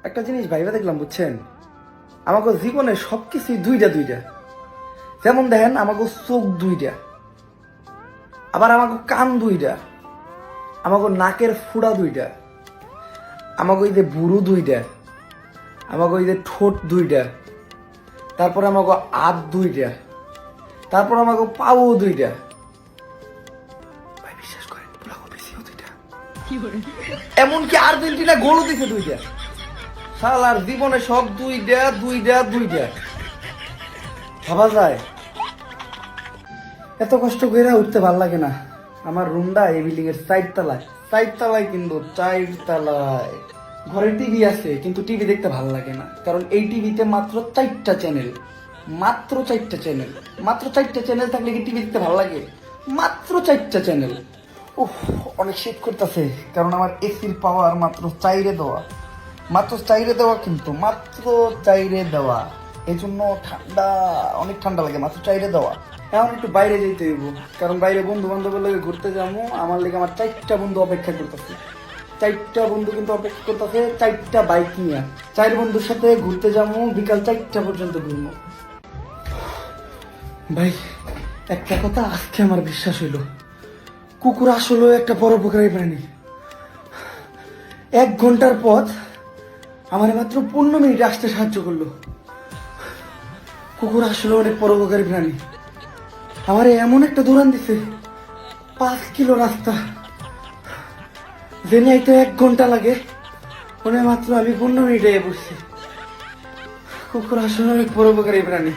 একটা জিনিস ভাইবা দেখলাম, বুঝছেন? আমাকে জীবনে সবকিছু দুইটা দুইটা। যেমন দেখেন, আমাকে চোখ দুইটা, আবার আমাকে কান দুইটা, আমাকে নাকের ফুড়া দুইটা, আমাকে ওই যে বুড়ো দুইটা, আমাকে ওই যে ঠোঁট দুইটা, তারপরে আমাকে হাত দুইটা, তারপর আমাকে পাও দুইটা। ভাই বিশ্বাস করেন, দুইটা, এমনকি আর্জেন্টিনা গোলও দিছে দুইটা। শালার জীবনে সব দুইটা দুইটা দুইটা। ভাবা যায়? এত কষ্ট করে উঠতে ভাল লাগে না। আমার রুমটা এই বিল্ডিং এর 4 তলায়, 4 তলায়, কিন্তু 4 তলায়। ঘরে টিভি আছে, কিন্তু টিভি দেখতে ভাল লাগে না, কারণ এই টিভিতে মাত্র 4টা চ্যানেল। মাত্র 4টা চ্যানেল, মাত্র 4টা চ্যানেল থাকলে কি টিভি দেখতে ভাল লাগে? মাত্র 4টা চ্যানেল। উফ, অনেক শীত করতেছে, কারণ আমার এসির পাওয়ার মাত্র 4 দেওয়া, মাত্র 4 দেওয়া, কিন্তু মাত্র 4 দেওয়া। এই জন্য ঠান্ডা, অনেক ঠান্ডা লাগে, মাত্র 4 দেওয়া। এখন একটু বাইরে যেতে হইব, কারণ বাইরে বন্ধু বান্ধবের লগে ঘুরতে যাবো। আমার লেগে আমার 4টা বন্ধু অপেক্ষা করতেছে, 4টা বন্ধু কিন্তু অপেক্ষা করতেছে, 4টা বাইক নিয়ে। 4 বন্ধুর সাথে ঘুরতে যাবো, বিকাল 4টা পর্যন্ত ঘুরবো। ভাই, একটা কথা আজকে আমার বিশ্বাস হইল, কুকুর আসলে একটা পরোপকারী প্রাণী। 1 ঘন্টার পথ আমার মাত্র 15 মিনিট আসতে সাহায্য করলো। কুকুর আসলে অনেক পরোপকারী প্রাণী। আমার এমন একটা দৌড়ান দিছে, 5 কিলো রাস্তা, জেনে তো 1 ঘন্টা লাগে, মাত্র আমি 15 মিনিটে বসছি। কুকুর আসলে অনেক পরোপকারী প্রাণী।